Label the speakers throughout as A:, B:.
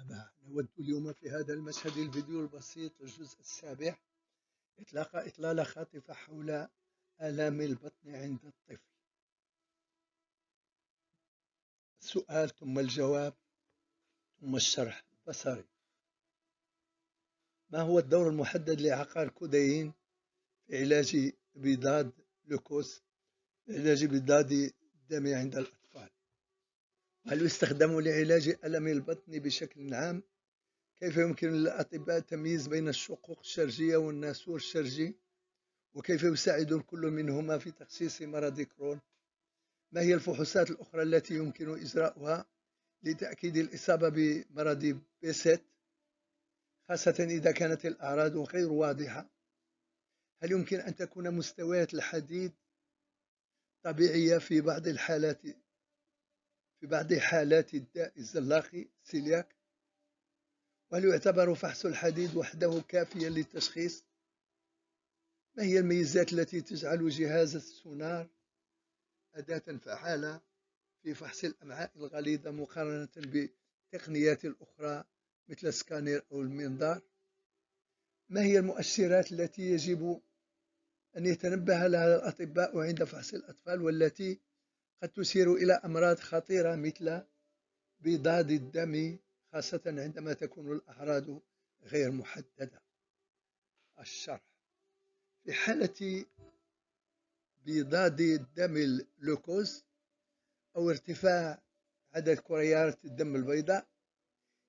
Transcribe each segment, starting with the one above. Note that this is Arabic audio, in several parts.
A: تابع. نود اليوم في هذا المشهد الفيديو البسيط الجزء السابع إطلاق إطلالة خاطفة حول آلام البطن عند الطفل. السؤال ثم الجواب ثم الشرح البصري. ما هو الدور المحدد لعقار كودايين في علاج بضاد لوكوس، في علاج بضاد الدم عند الأطفال؟ هل يستخدم لعلاج ألم البطن بشكل عام؟ كيف يمكن للأطباء تمييز بين الشقوق الشرجية والناسور الشرجي؟ وكيف يساعد كل منهما في تخسيس مرض كرون؟ ما هي الفحوصات الأخرى التي يمكن إجراؤها لتأكيد الإصابة بمرض بيست، خاصة إذا كانت الأعراض غير واضحة؟ هل يمكن أن تكون مستويات الحديد طبيعية في بعض حالات الداء الزلاقي سيلياك؟ وهل يعتبر فحص الحديد وحده كافيا للتشخيص؟ ما هي الميزات التي تجعل جهاز السونار أداة فعالة في فحص الأمعاء الغليظة مقارنة بالتقنيات الأخرى مثل السكانير أو المنظار؟ ما هي المؤشرات التي يجب أن يتنبه لها الأطباء عند فحص الأطفال والتي قد تشير إلى أمراض خطيرة مثل بضاد الدم، خاصة عندما تكون الأعراض غير محددة؟ الشرح: في حالة بضاد الدم اللوكوز أو ارتفاع عدد كريات الدم البيضاء،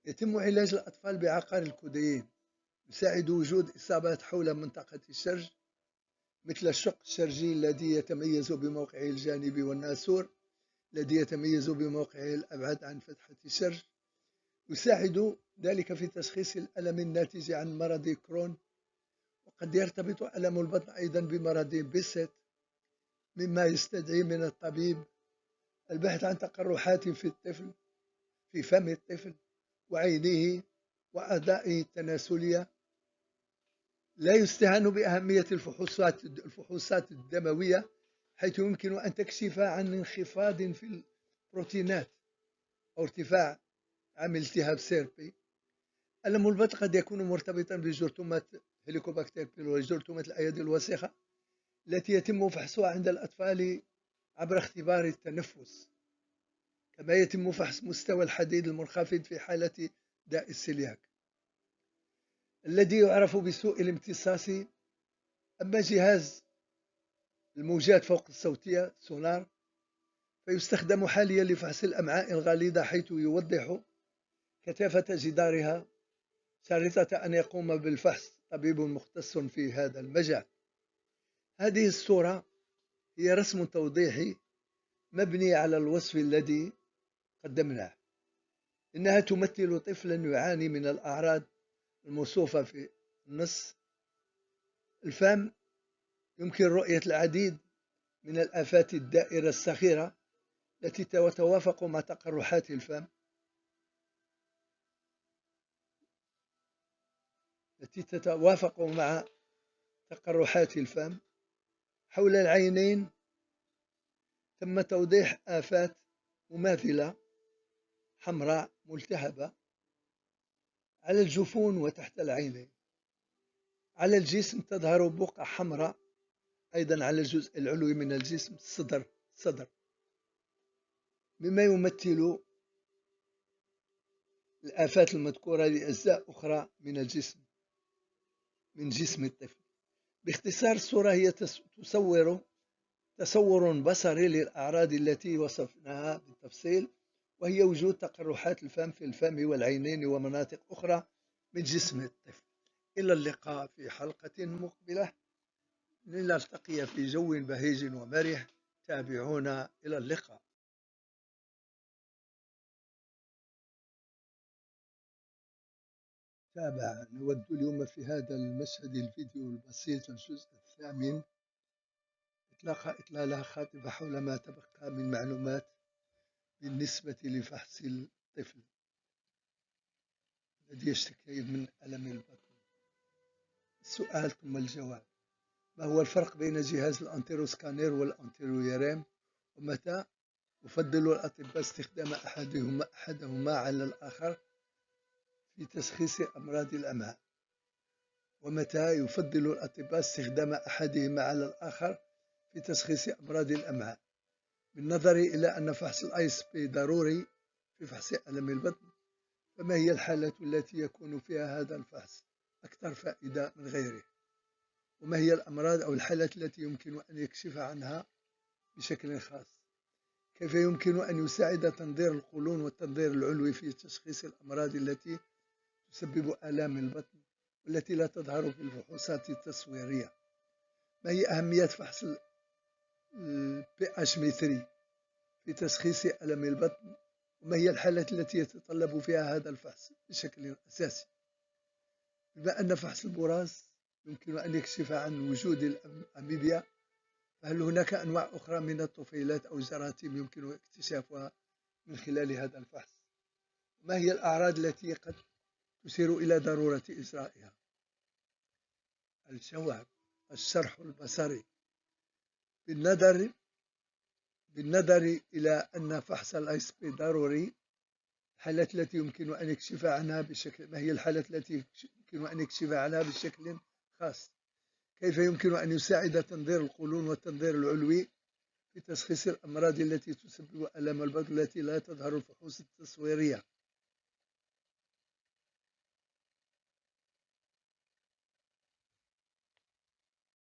A: يتم علاج الأطفال بعقار الكودايين. يساعد وجود إصابات حول منطقة الشرج مثل الشق الشرجي الذي يتميز بموقعه الجانبي والناسور الذي يتميز بموقعه الأبعد عن فتحة الشرج. يساعد ذلك في تشخيص الألم الناتج عن مرض كرون. وقد يرتبط ألم البطن أيضا بمرض بيست، مما يستدعي من الطبيب البحث عن تقرحات في فم الطفل وعينيه وأعضائه التناسلية. لا يستهان بأهمية الفحوصات الدموية، حيث يمكن أن تكشف عن انخفاض في البروتينات أو ارتفاع عامل التهاب سيربي. ألم البطن قد يكون مرتبطا بجرثومة هيليكوباكتير بيلوري، جرثومة الأيادي الوسخة، التي يتم فحصها عند الأطفال عبر اختبار التنفس، كما يتم فحص مستوى الحديد المنخفض في حالة داء السيلياك الذي يعرف بسوء الامتصاص. أما جهاز الموجات فوق الصوتية سونار فيستخدم حاليا لفحص الأمعاء الغليظة، حيث يوضح كثافة جدارها، شريطة أن يقوم بالفحص طبيب مختص في هذا المجال. هذه الصورة هي رسم توضيحي مبني على الوصف الذي قدمناه. إنها تمثل طفلا يعاني من الأعراض الموصوفة في النص. الفم يمكن رؤية العديد من الآفات الدائرة الصغيرة التي تتوافق مع تقرحات الفم، حول العينين تم توضيح آفات مماثلة حمراء ملتهبة على الجفون وتحت العينين. على الجسم تظهر بقع حمراء أيضا على الجزء العلوي من الجسم، الصدر، مما يمثل الآفات المذكورة لأجزاء أخرى من جسم الطفل. باختصار، الصورة هي تصور بصري للأعراض التي وصفناها بالتفصيل، وهي وجود تقرحات الفم في الفم والعينين ومناطق أخرى من جسم الطفل. إلى اللقاء في حلقة مقبلة، لنلتقي في جو بهيج ومرح. تابعونا، إلى اللقاء. نود اليوم في هذا المشهد الفيديو البسيط الجزء الثامن إطلاق إطلالة خاطفة حول ما تبقى من معلومات بالنسبة لفحص الطفل الذي يشتكي من ألم البطن. السؤال ثم الجواب: ما هو الفرق بين جهاز الأنتيرو سكانير والأنتيرو يرام؟ ومتى يفضل الأطباء استخدام أحدهما على الآخر؟ في تشخيص أمراض الأمعاء، ومتى يفضل الأطباء استخدام أحدهما على الآخر في تشخيص أمراض الأمعاء. بالنظر إلى أن فحص الASP ضروري في فحص ألم البطن، فما هي الحالة التي يكون فيها هذا الفحص أكثر فائدة من غيره؟ وما هي الأمراض أو الحالات التي يمكن أن يكشف عنها بشكل خاص؟ كيف يمكن أن يساعد تنظير القولون والتنظير العلوي في تشخيص الأمراض التي تسبب آلام البطن والتي لا تظهر في الفحوصات التصويرية؟ ما هي أهمية فحص pH متري في تشخيص ألم البطن؟ وما هي الحالات التي يتطلب فيها هذا الفحص بشكل أساسي؟ بما أن فحص البراز يمكن أن يكشف عن وجود الأميبيا، فهل هناك أنواع أخرى من الطفيلات أو الجراثيم يمكن اكتشافها من خلال هذا الفحص؟ ما هي الأعراض التي قد تشير إلى ضرورة إجرائها؟ الجواب: الشرح البصري. بالنظر إلى أن فحص الASP ضروري، الحالات التي يمكن أن يكشف عنها ما هي الحالات التي يمكن أن يكشف عنها بشكل خاص؟ كيف يمكن أن يساعد تنظير القولون والتنظير العلوي في تشخيص الأمراض التي تسبب ألم البطن التي لا تظهر الفحوص التصويرية؟